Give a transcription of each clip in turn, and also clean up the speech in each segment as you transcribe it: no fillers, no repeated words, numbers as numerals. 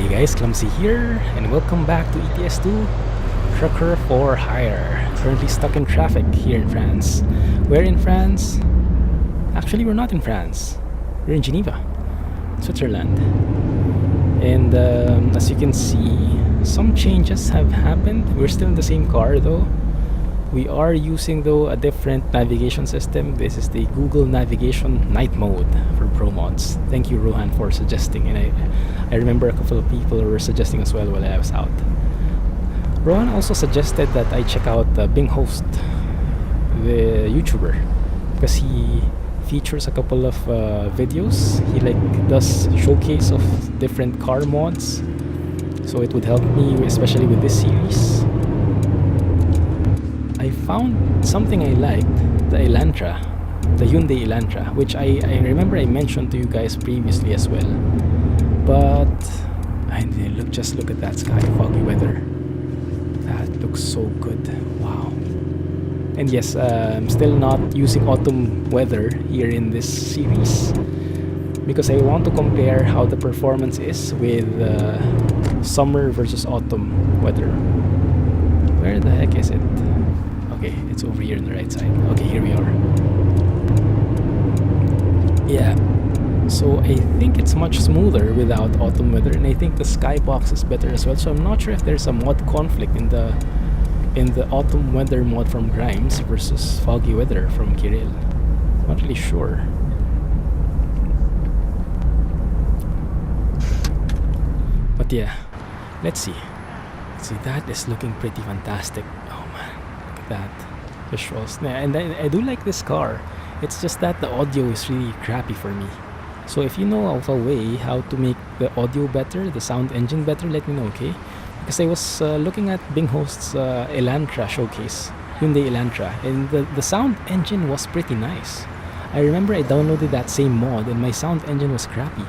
Hey guys, Clumsy here, and welcome back to ETS2 Trucker for Hire. Currently stuck in traffic here in France. Where in France? Actually, we're not in France. We're in Geneva, Switzerland. And as you can see, some changes have happened. We're still in the same car though. We are using though a different navigation system. This is the Google Navigation Night Mode for ProMods. Thank you, Rohan, for suggesting, and I remember a couple of people were suggesting as well while I was out. Rohan also suggested that I check out Bing Host, the YouTuber, because he features a couple of videos. He does showcase of different car mods, so it would help me, especially with this series. I found something I liked, the Elantra, the Hyundai Elantra, which I remember I mentioned to you guys previously as well. But just look at that sky, foggy weather. That looks so good. Wow. And yes, I'm still not using autumn weather here in this series because I want to compare how the performance is with summer versus autumn weather. Where the heck is it? Okay, it's over here on the right side. Okay, here we are. Yeah, so I think it's much smoother without autumn weather, and I think the skybox is better as well. So I'm not sure if there's a mod conflict in the autumn weather mod from Grimes versus foggy weather from Kirill. Not really sure. But yeah, let's see. See, that is looking pretty fantastic. Oh man, look at that visuals. And I do like this car. It's just that the audio is really crappy for me. So if you know of a way how to make the audio better, the sound engine better, let me know, okay? Because I was looking at Bing Host's Elantra showcase, Hyundai Elantra, and the sound engine was pretty nice. I remember I downloaded that same mod and my sound engine was crappy.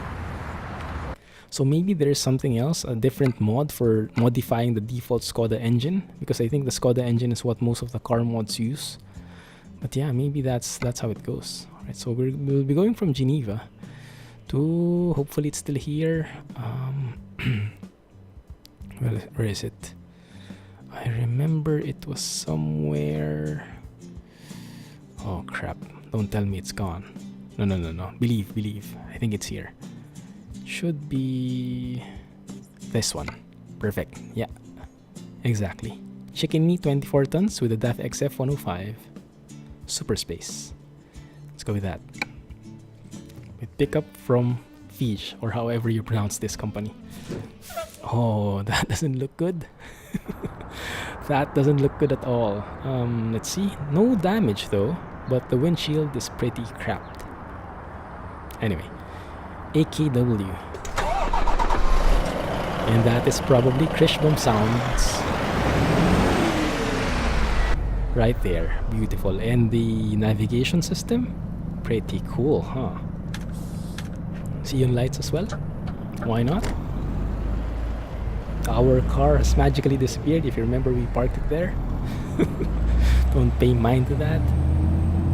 So maybe there's something else, a different mod for modifying the default Skoda engine, because I think the Skoda engine is what most of the car mods use. But yeah, maybe that's how it goes. Alright, so we'll be going from Geneva to, hopefully it's still here. Well, where is it? I remember it was somewhere. Oh crap, don't tell me it's gone. No. Believe. I think it's here. Should be this one. Perfect. Yeah, exactly. Chicken meat 24 tons with a DAF XF 105. Super space. Let's go with that. With pickup from Fish, or however you pronounce this company. Oh, that doesn't look good. That doesn't look good at all. Let's see. No damage though, but the windshield is pretty crapped. Anyway, AKW. And that is probably Krishbom sounds. Right there. Beautiful. And the navigation system? Pretty cool, huh? Xeon lights as well? Why not? Our car has magically disappeared. If you remember, we parked it there. Don't pay mind to that.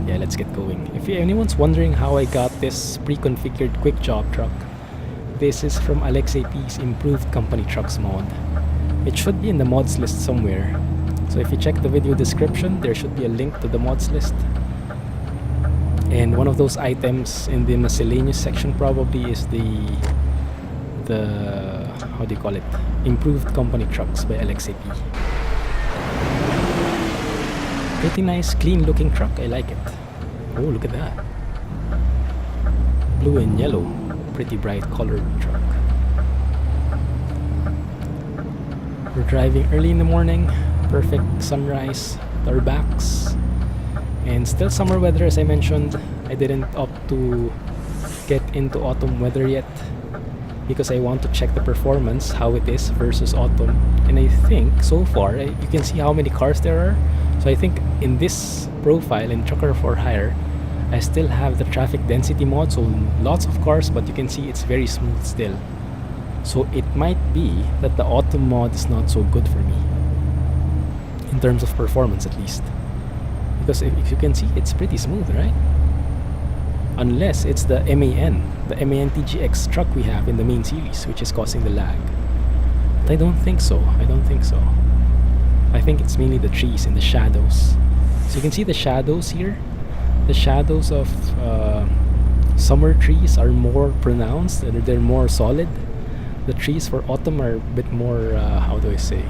Yeah, let's get going. If anyone's wondering how I got this pre-configured quick job truck, this is from Alexei P's improved company trucks mod. It should be in the mods list somewhere. So if you check the video description, there should be a link to the mods list. And one of those items in the miscellaneous section probably is the how do you call it? Improved company trucks by Alexei P. Pretty nice, clean looking truck. I like it. Oh, look at that. Blue and yellow. Pretty bright colored truck. We're driving early in the morning. Perfect sunrise at our backs. And still summer weather, as I mentioned. I didn't opt to get into autumn weather yet because I want to check the performance, how it is versus autumn. And I think so far, you can see how many cars there are. So I think in this profile, in Trucker for Hire, I still have the traffic density mod, so lots of cars, but you can see it's very smooth still. So it might be that the autumn mod is not so good for me, in terms of performance at least. Because if you can see, it's pretty smooth, right? Unless it's the MAN TGX truck we have in the main series, which is causing the lag. But I don't think so. I don't think so. I think it's mainly the trees and the shadows. So you can see the shadows here. The shadows of summer trees are more pronounced and they're more solid. The trees for autumn are a bit more, how do I say,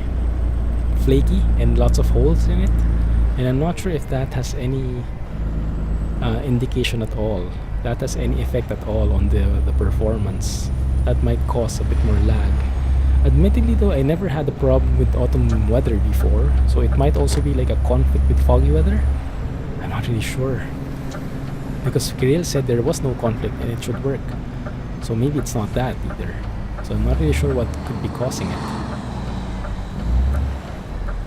flaky and lots of holes in it. And I'm not sure if that has any indication at all. That has any effect at all on the performance. That might cause a bit more lag. Admittedly though, I never had a problem with autumn weather before, so it might also be like a conflict with foggy weather. I'm not really sure. Because Kirill said there was no conflict and it should work. So maybe it's not that either. So I'm not really sure what could be causing it.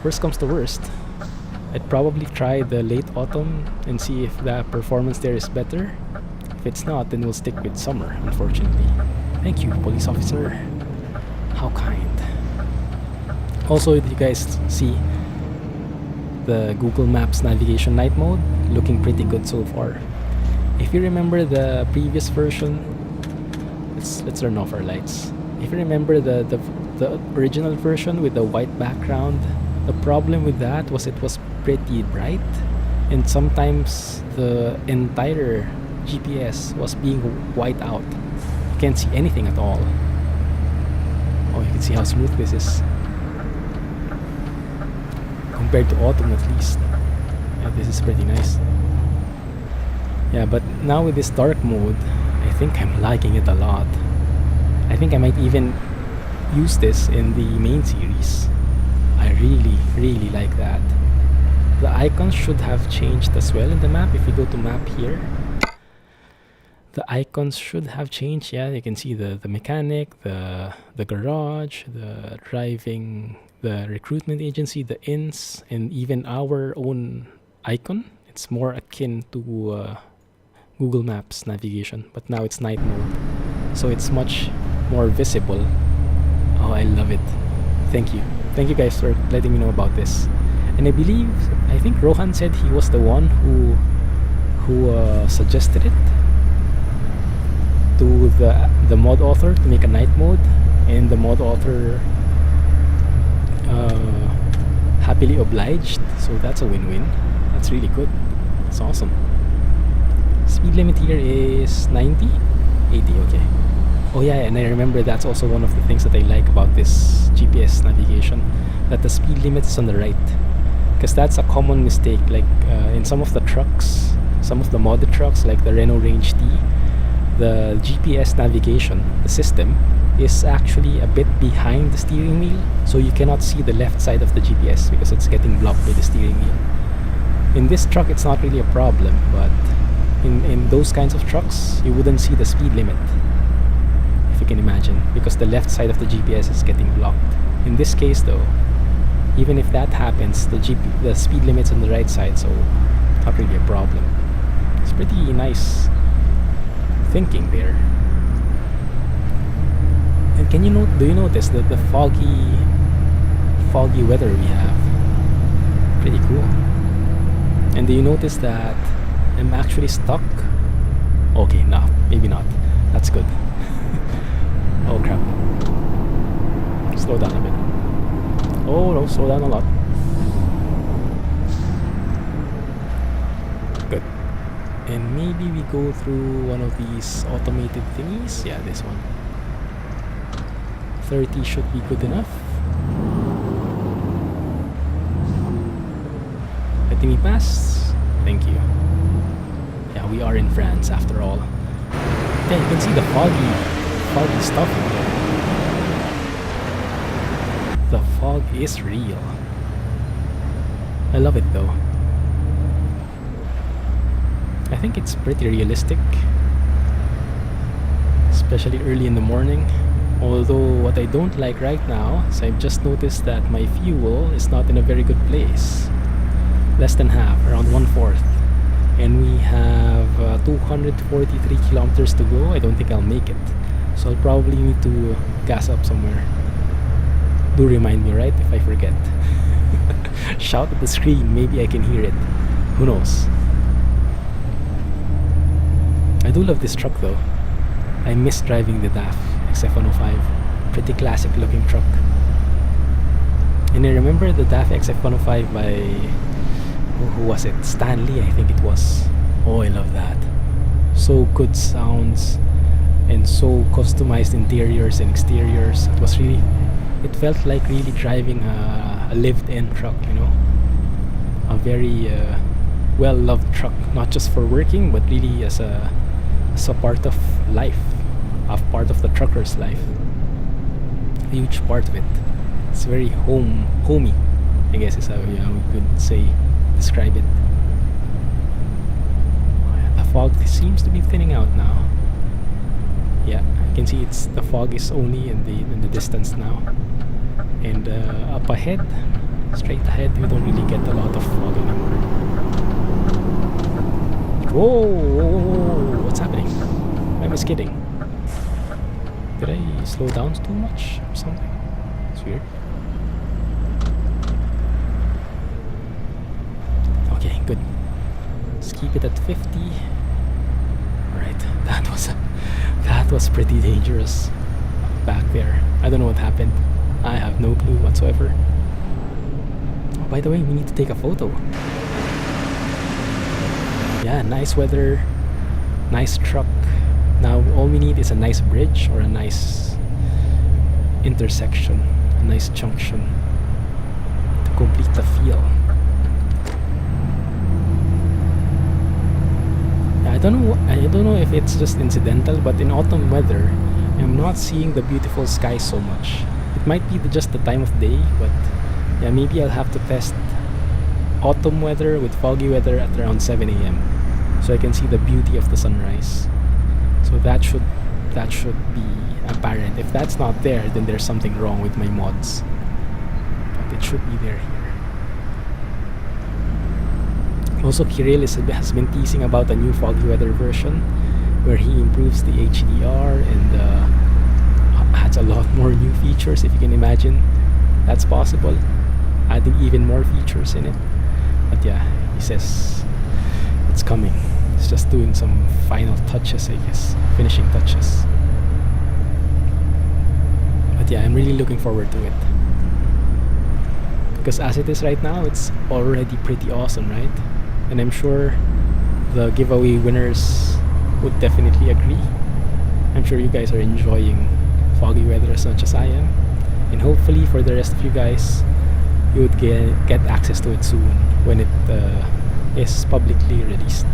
Worst comes to worst, I'd probably try the late autumn and see if the performance there is better. If it's not, then we'll stick with summer, unfortunately. Thank you, police officer. How kind. Also, you guys see the Google Maps navigation night mode looking pretty good so far. If you remember the previous version, let's turn off our lights. If you remember the original version with the white background, the problem with that was it was pretty bright, and sometimes the entire GPS was being white out. You can't see anything at all. Oh, you can see how smooth this is compared to autumn, at least. Yeah, this is pretty nice. Yeah, but now with this dark mode, I think I'm liking it a lot. I think I might even use this in the main series. I really like that. The icons should have changed as well in the map. If you go to map here, the icons should have changed. Yeah, you can see the mechanic, the garage, the driving, the recruitment agency, the inns, and even our own icon. It's more akin to Google Maps navigation, but now it's night mode, so it's much more visible. Oh, I love it. Thank you guys for letting me know about this. And I think Rohan said he was the one who suggested it to the mod author to make a night mode, and the mod author happily obliged, so that's a win-win. That's really good. It's awesome. Speed limit here is 90? 80, okay. Oh yeah, and I remember that's also one of the things that I like about this GPS navigation, that the speed limit is on the right. Because that's a common mistake, like in some of the trucks, some of the modded trucks like the Renault Range T, the GPS navigation, the system, is actually a bit behind the steering wheel, so you cannot see the left side of the GPS because it's getting blocked by the steering wheel. In this truck it's not really a problem, but in those kinds of trucks you wouldn't see the speed limit, if you can imagine, because the left side of the GPS is getting blocked. In this case though, even if that happens, the speed limit's on the right side, so not really a problem. It's pretty nice thinking there. And do you notice that the foggy weather we have? Pretty cool. And do you notice that I'm actually stuck? Okay, no, maybe not. That's good. Oh crap. Slow down a bit. Oh no, slow down a lot. Good. And maybe we go through one of these automated thingies. Yeah, this one. 30 should be good enough. Letting me pass. Thank you. Yeah, we are in France after all. Yeah, you can see the foggy stuff in there. The fog is real. I love it though. I think it's pretty realistic, especially early in the morning. Although what I don't like right now is I've just noticed that my fuel is not in a very good place. Less than half, around 1/4. And we have 243 kilometers to go. I don't think I'll make it, so I'll probably need to gas up somewhere. Do remind me, right, if I forget. Shout at the screen, maybe I can hear it. Who knows? I do love this truck though. I miss driving the DAF XF105. Pretty classic looking truck. And I remember the Daffy XF105 by who was it? Stanley, I think it was. Oh, I love that. So good sounds and so customized interiors and exteriors. It was really, it felt like really driving a lived-in truck, you know, a very well-loved truck, not just for working, but really as a part of life, a part of the trucker's life, a huge part of it. It's very homey, I guess is how we could say, describe it. The fog seems to be thinning out now. Yeah, I can see the fog is only in the distance now. And up ahead, straight ahead, we don't really get a lot of fog anymore. Whoa, what's happening? Why am I skidding? Did I slow down too much or something? It's weird. Okay, good. Let's keep it at 50. Alright, that was pretty dangerous back there. I don't know what happened. I have no clue whatsoever. Oh, by the way, we need to take a photo. Yeah, nice weather, nice truck. Now all we need is a nice bridge or a nice intersection, a nice junction to complete the feel. I don't know if it's just incidental, but in autumn weather, I'm not seeing the beautiful sky so much. It might be just the time of day, but yeah, maybe I'll have to test autumn weather with foggy weather at around 7 a.m. so I can see the beauty of the sunrise. So that should be apparent. If that's not there, then there's something wrong with my mods. But it should be there here. Also, Kirill has been teasing about a new foggy weather version where he improves the HDR and adds a lot more new features, if you can imagine. That's possible. Adding even more features in it. But yeah, he says it's coming. It's just doing some final touches, I guess. Finishing touches. But yeah, I'm really looking forward to it. Because as it is right now, it's already pretty awesome, right? And I'm sure the giveaway winners would definitely agree. I'm sure you guys are enjoying foggy weather as much as I am. And hopefully for the rest of you guys, you would get access to it soon when it is publicly released.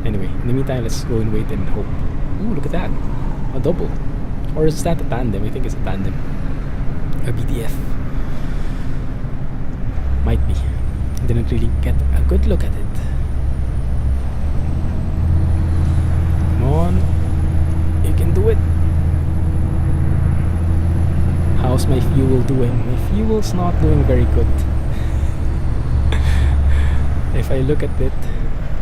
Anyway, in the meantime, let's go and wait and hope. Ooh, look at that. A double. Or is that a tandem? I think it's a tandem. A BDF. Might be. I didn't really get a good look at it. Come on. You can do it. How's my fuel doing? My fuel's not doing very good. If I look at it,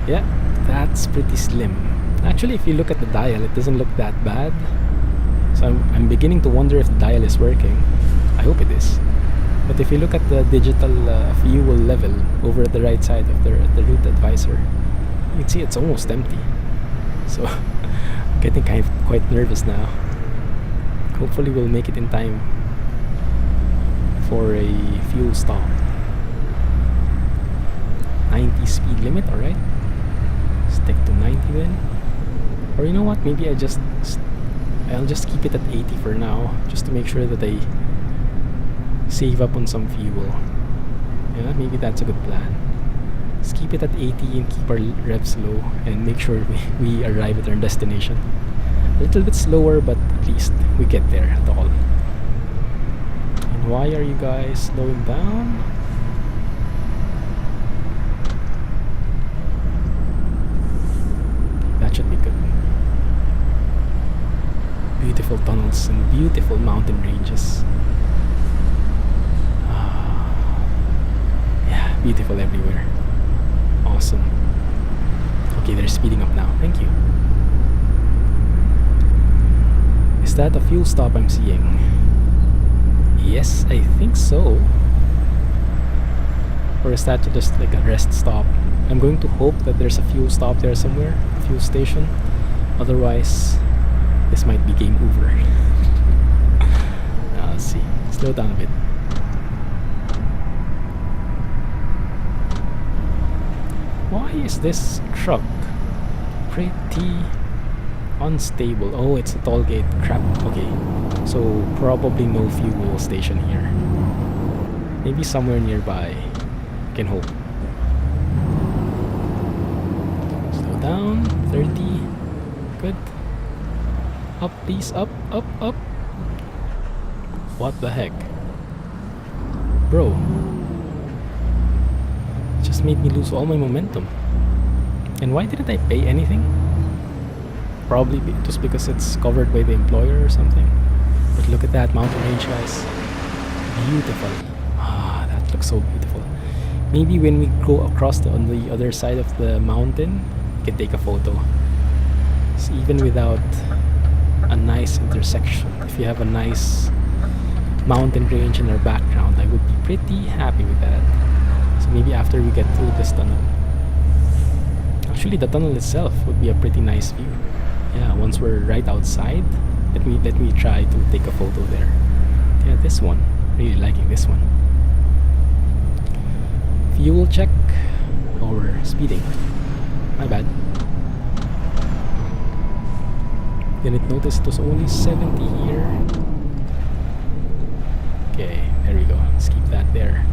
yeah, that's pretty slim. Actually, if you look at the dial, it doesn't look that bad. So I'm beginning to wonder if the dial is working. I hope it is. But if you look at the digital fuel level over at the right side of the route advisor, you can see it's almost empty. So I'm getting kind of quite nervous now. Hopefully we'll make it in time for a fuel stop. 90 speed limit, alright. Stick to 90 then. Or you know what, maybe I'll just keep it at 80 for now, just to make sure that I save up on some fuel. Yeah, maybe that's a good plan. Let's keep it at 80 and keep our revs low and make sure we arrive at our destination. A little bit slower, but at least we get there at all. And why are you guys slowing down? That should be good. Beautiful tunnels and beautiful mountain ranges. Beautiful everywhere. Awesome. Okay, they're speeding up now. Thank you. Is that a fuel stop I'm seeing? Yes, I think so. Or is that just like a rest stop? I'm going to hope that there's a fuel stop there somewhere, a fuel station. Otherwise, this might be game over. Now, let's see. Slow down a bit. Why is this truck pretty unstable? Oh, it's a toll gate. Crap. Okay, so probably no fuel station here. Maybe somewhere nearby. Can hope. Slow down. 30. Good. Up, please. Up, up, up. What the heck? Bro. Just made me lose all my momentum. And why didn't I pay anything? Probably just because it's covered by the employer or something. But look at that mountain range, guys. Beautiful. Ah, that looks so beautiful. Maybe when we go across on the other side of the mountain, we can take a photo. So even without a nice intersection, if you have a nice mountain range in our background, I would be pretty happy with that. So maybe after we get through this tunnel. Actually, the tunnel itself would be a pretty nice view. Yeah, once we're right outside, let me try to take a photo there. Yeah, this one. Really liking this one. Fuel check. Oh, we're speeding. My bad. Didn't notice it was only 70 here. Okay, there we go. Let's keep that there.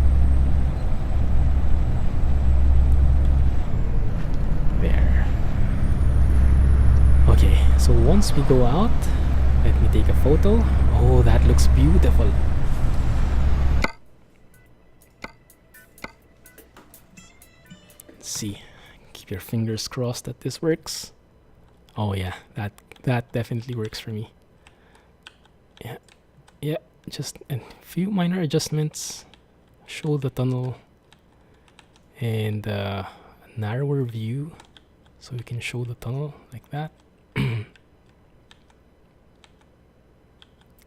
There. Okay, so once we go out, let me take a photo. Oh, that looks beautiful. Let's see. Keep your fingers crossed that this works. Oh yeah, that definitely works for me. Yeah, just a few minor adjustments. Show the tunnel and a narrower view so we can show the tunnel like that.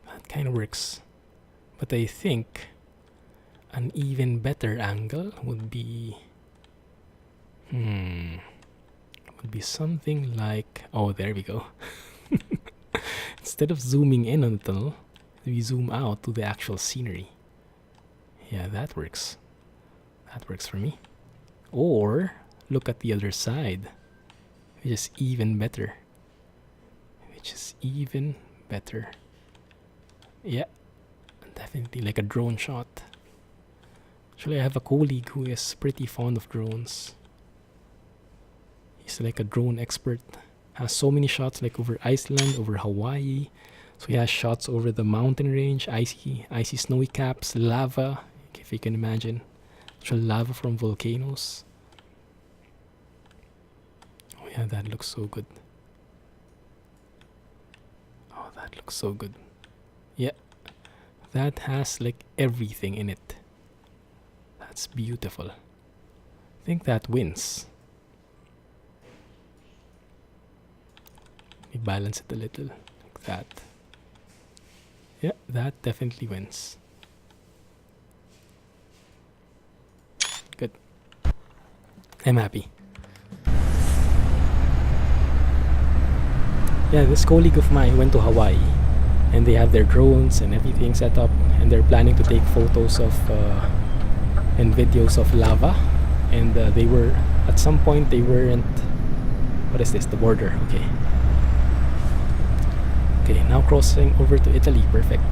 That kind of works. But I think an even better angle would be would be something like, oh, there we go. Instead of zooming in on the tunnel, we zoom out to the actual scenery. Yeah, that works. That works for me. Or look at the other side, which is even better. Yeah, definitely like a drone shot. Actually, I have a colleague who is pretty fond of drones. He's like a drone expert. Has so many shots like over Iceland, over Hawaii. So he has shots over the mountain range, icy snowy caps, lava, if you can imagine. Actual lava from volcanoes. Oh yeah, that looks so good. Oh, that looks so good. Yeah, that has like everything in it. That's beautiful. I think that wins. Let me balance it a little, like that. Yeah, that definitely wins. Good. I'm happy. Yeah, this colleague of mine went to Hawaii and they have their drones and everything set up and they're planning to take photos of and videos of lava, and they were at some point they weren't, what is this, the border. Okay, now crossing over to Italy. Perfect.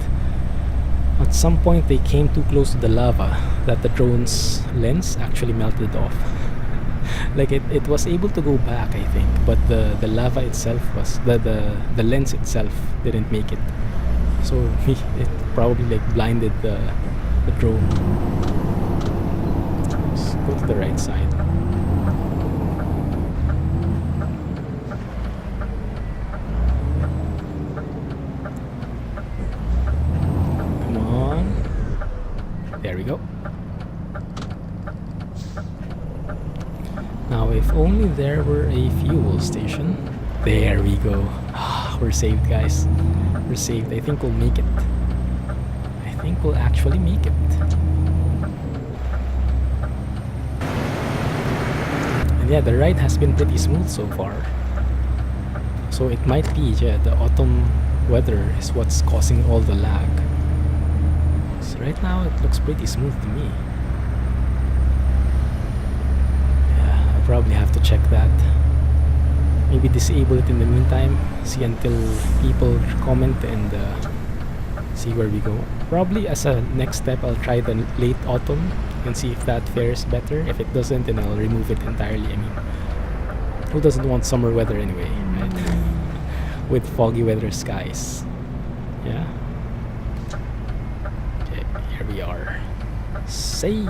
At some point they came too close to the lava that the drone's lens actually melted off. Like it was able to go back, I think, but the lava itself was the lens itself didn't make it. So it probably like blinded the drone. Let's go to the right side. Come on. There we go. Now, if only there were a fuel station. There we go. We're saved, guys. We're saved. I think we'll make it. I think we'll actually make it. And yeah, the ride has been pretty smooth so far. So it might be, yeah, the autumn weather is what's causing all the lag. So right now it looks pretty smooth to me. Probably have to check that. Maybe disable it in the meantime. See until people comment and see where we go. Probably as a next step, I'll try the late autumn and see if that fares better. If it doesn't, then I'll remove it entirely. I mean, who doesn't want summer weather anyway, right? With foggy weather skies. Yeah. Okay, here we are. Saved.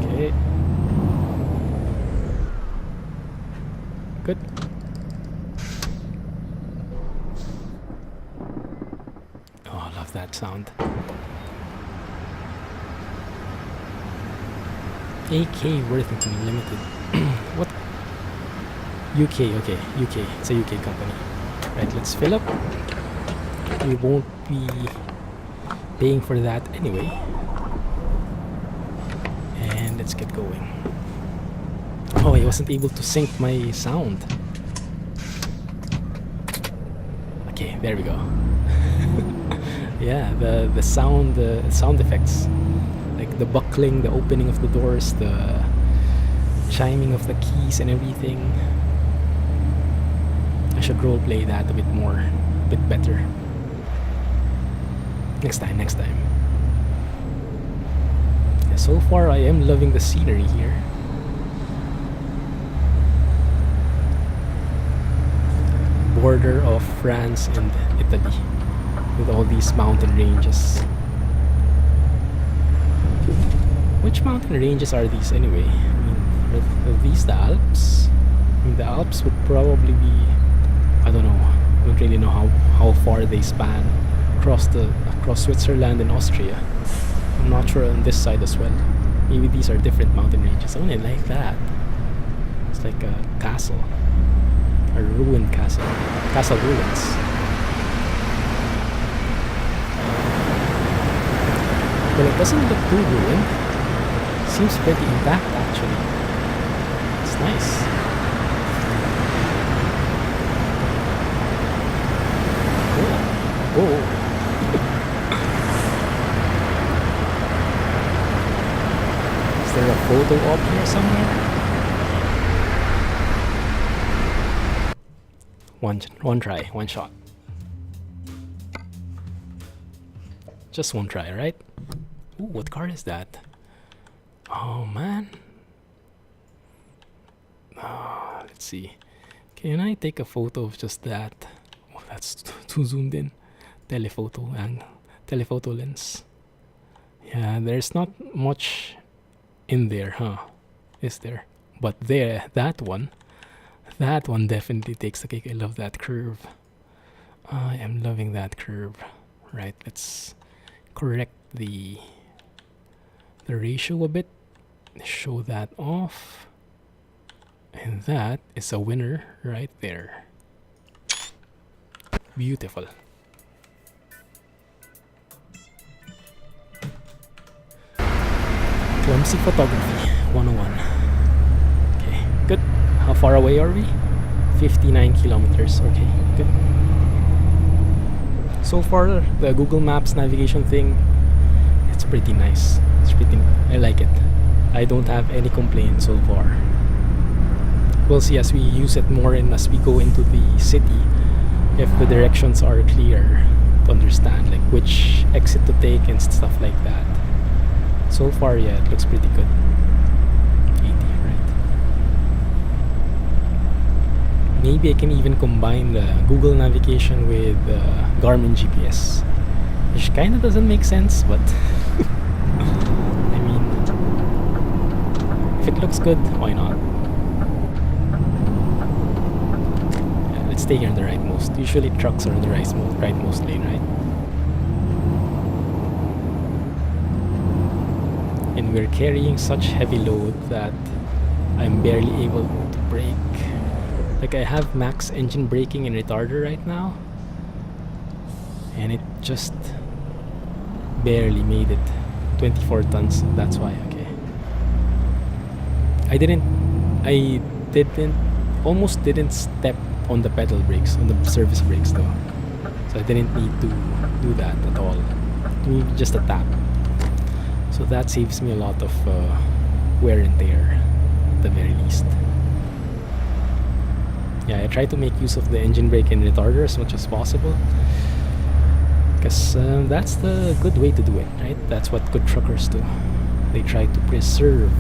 Okay. Good. Oh, I love that sound. AK Worthington Limited. What? UK, okay, UK. It's a UK company. Right, let's fill up. We won't be paying for that anyway. And let's get going. Oh, I wasn't able to sync my sound. Okay, there we go. Yeah, the sound effects. Like the buckling, the opening of the doors, the chiming of the keys and everything. I should roleplay that a bit more, a bit better. Next time. Yeah, so far I am loving the scenery here. Border of France and Italy with all these mountain ranges. Which mountain ranges are these anyway? I mean, are these the Alps? I mean, the Alps would probably be, I don't know, I don't really know how far they span across Switzerland and Austria. I'm not sure on this side as well. Maybe these are different mountain ranges. I only like that. It's like a castle. A ruined castle. Castle ruins. Well, it doesn't look too ruined. Seems pretty intact actually. It's nice. Whoa. Is there a photo op here somewhere? One try, one shot. Just one try, right? Ooh, what car is that? Oh man. Let's see. Can I take a photo of just that? Oh, that's too zoomed in. Telephoto lens. Yeah, there's not much in there, huh? Is there? But there, that one definitely takes the cake. I love that curve. I am loving that curve. Right, let's correct the ratio a bit. Show that off. And that is a winner right there. Beautiful. Clumsy photography 101. Okay, good. How far away are we? 59 kilometers. Okay, good. So far, the Google Maps navigation thing, it's pretty nice. I like it. I don't have any complaints so far. We'll see as we use it more and as we go into the city if the directions are clear to understand, like which exit to take and stuff like that. So far, yeah, it looks pretty good. 80, right? Maybe I can even combine the Google navigation with Garmin GPS, which kind of doesn't make sense, but I mean, if it looks good, why not? Yeah, let's stay here on the rightmost. Usually trucks are on the rightmost lane, right? And we're carrying such heavy load that I'm barely able to brake. Like, I have max engine braking and retarder right now, and it just barely made it. 24 tons, that's why. Okay, I almost didn't step on the pedal brakes, on the service brakes though, so I didn't need to do that at all. maybe just a tap. So that saves me a lot of wear and tear at the very least. Yeah, I try to make use of the engine brake and retarder as much as possible, because that's the good way to do it, right? That's what good truckers do. They try to preserve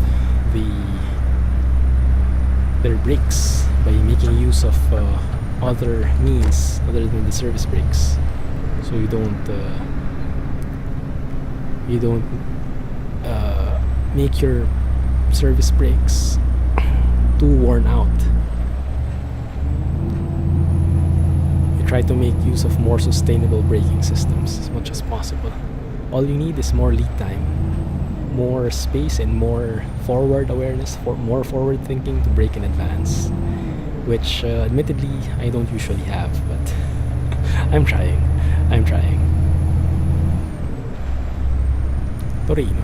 their brakes by making use of other means other than the service brakes, so you don't make your service brakes too worn out. You try to make use of more sustainable braking systems as much as possible. All you need is more lead time, more space, and more forward awareness, for more forward thinking to brake in advance, which admittedly I don't usually have, but I'm trying. Torino,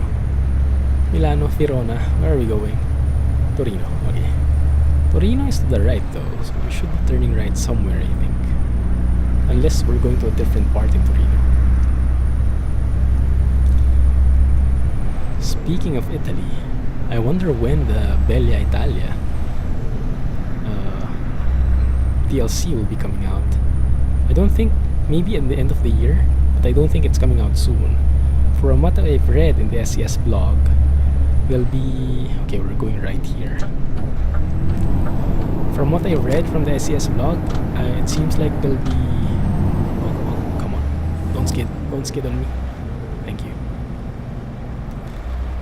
Milano, Verona. Where are we going? Torino. Okay. Torino is to the right though, so we should be turning right somewhere, I think. Unless we're going to a different part in Torino. Speaking of Italy, I wonder when the Bella Italia DLC will be coming out. I don't think, maybe at the end of the year, but I don't think it's coming out soon. From what I've read in the SES blog, there'll be... Okay, we're going right here. From what I read from the SES blog, it seems like there'll be... Oh, come on. Don't skid on me. Thank you.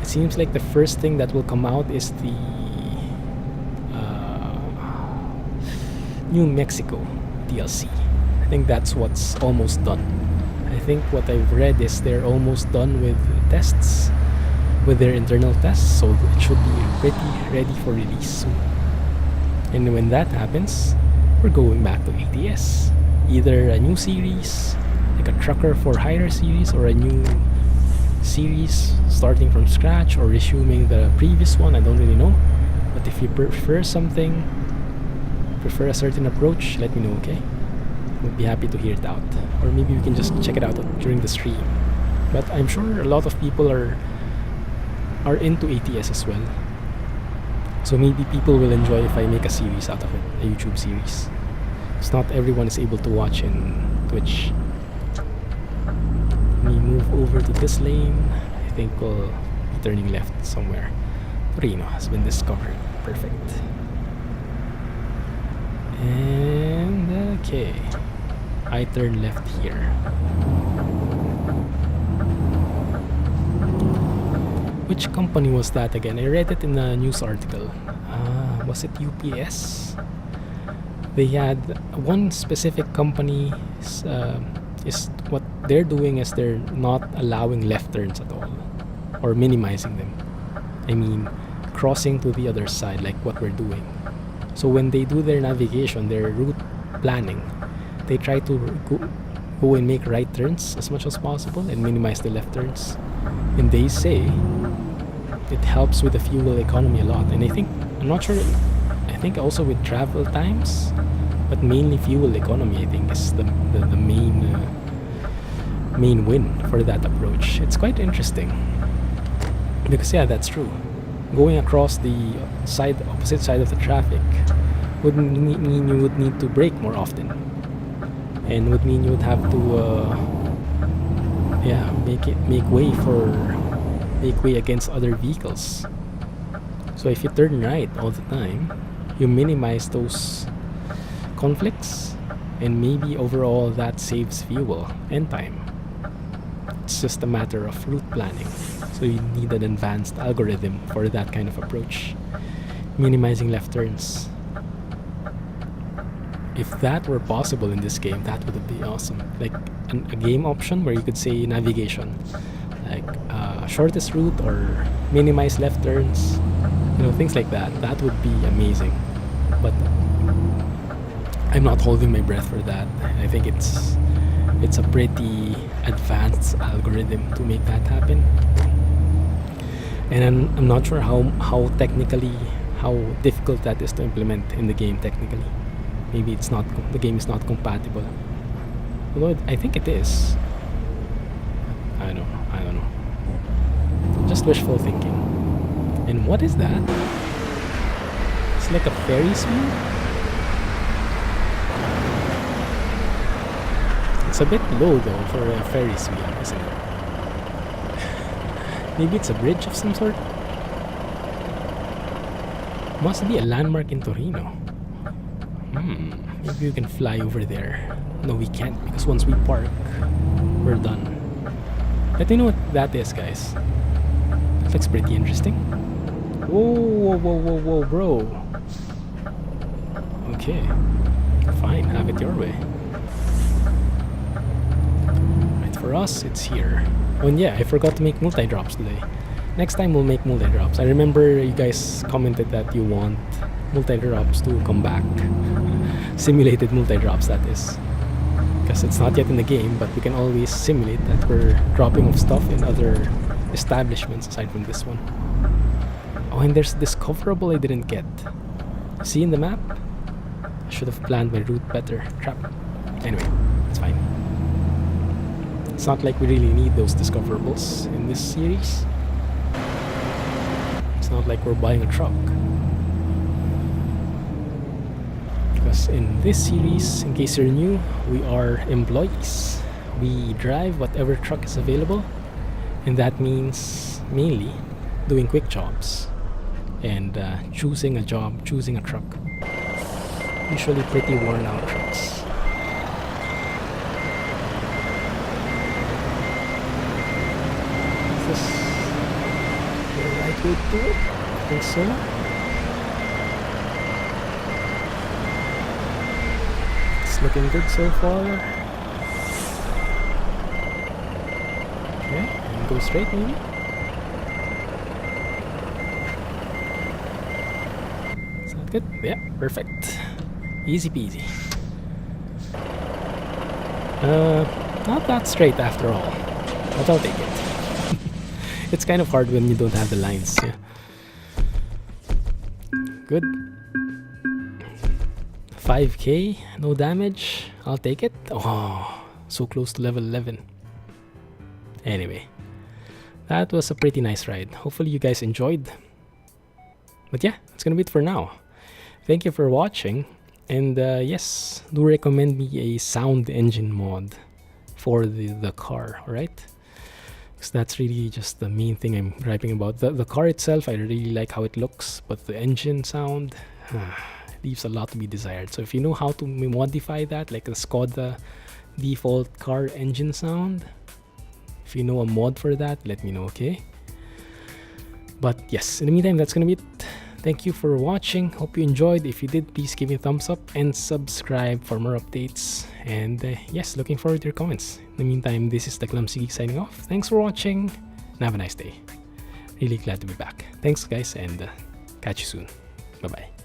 It seems like the first thing that will come out is the New Mexico DLC. I think that's what's almost done. I think what I've read is they're almost done with tests, with their internal tests, so it should be pretty ready for release soon. And when that happens, we're going back to ETS. Either a new series, like a Trucker for Hire series, or a new series starting from scratch, or resuming the previous one. I don't really know. But if you prefer a certain approach, let me know, okay? Would be happy to hear it out, or maybe we can just check it out during the stream. But I'm sure a lot of people are into ATS as well, so maybe people will enjoy if I make a series out of it, a YouTube series. It's not everyone is able to watch in Twitch. Let me move over to this lane. I think we'll be turning left somewhere. Torino has been discovered. Perfect. And okay, I turn left here. Which company was that again? I read it in a news article. Was it UPS? They had one specific company. Is what they're doing is they're not allowing left turns at all, or minimizing them. I mean, crossing to the other side, like what we're doing. So when they do their navigation, their route planning, they try to go and make right turns as much as possible and minimize the left turns. And they say it helps with the fuel economy a lot. And I'm not sure, I think also with travel times, but mainly fuel economy, I think, is the main win for that approach. It's quite interesting, because yeah, that's true. Going across the opposite side of the traffic would mean you would need to brake more often, and would mean you would have to make way against other vehicles. So if you turn right all the time, you minimize those conflicts, and maybe overall that saves fuel and time. It's just a matter of route planning. So you need an advanced algorithm for that kind of approach, minimizing left turns. If that were possible in this game, that would be awesome. Like a game option where you could say navigation, like shortest route or minimize left turns, things like that. That would be amazing. But I'm not holding my breath for that. I think it's a pretty advanced algorithm to make that happen. And I'm not sure how difficult that is to implement in the game technically. Maybe the game is not compatible. Although I think it is. I don't know. Just wishful thinking. And what is that? It's like a Ferris wheel? It's a bit low though for a Ferris wheel, isn't it? Maybe it's a bridge of some sort? Must be a landmark in Torino. Maybe we can fly over there. No, we can't, because once we park, we're done. Let me know what that is, guys. That looks pretty interesting. Whoa, bro. Okay. Fine, have it your way. Right, for us, it's here. Oh, and yeah, I forgot to make multi-drops today. Next time we'll make multi-drops. I remember you guys commented that you want multi-drops to come back. Simulated multi-drops, that is. Because it's not yet in the game, but we can always simulate that we're dropping off stuff in other establishments aside from this one. Oh, and there's discoverable I didn't get. See in the map? I should have planned my route better. Crap. Anyway, it's fine. It's not like we really need those discoverables in this series. It's not like we're buying a truck. Because in this series, in case you're new, we are employees. We drive whatever truck is available, and that means mainly doing quick jobs and choosing a job, choosing a truck. Usually pretty worn out trucks. Is this the right way to do it? I think so. Looking good so far. Okay, and go straight maybe. Sound good? Yeah, perfect. Easy peasy. Not that straight after all, but I'll take it. It's kind of hard when you don't have the lines. Yeah. Good. 5k, no damage. I'll take it. Oh, so close to level 11. Anyway, that was a pretty nice ride. Hopefully you guys enjoyed. But yeah, that's gonna be it for now. Thank you for watching. And yes, do recommend me a sound engine mod for the car, alright? Because that's really just the main thing I'm griping about. The car itself, I really like how it looks, but the engine sound leaves a lot to be desired. So if you know how to modify that, like the Skoda default car engine sound, if you know a mod for that, let me know, okay? But yes, in the meantime, that's gonna be it. Thank you for watching. Hope you enjoyed. If you did, please give me a thumbs up and subscribe for more updates. And yes, looking forward to your comments. In the meantime, this is the Clumsy Geek signing off. Thanks for watching and have a nice day. Really glad to be back. Thanks guys, and catch you soon. Bye bye.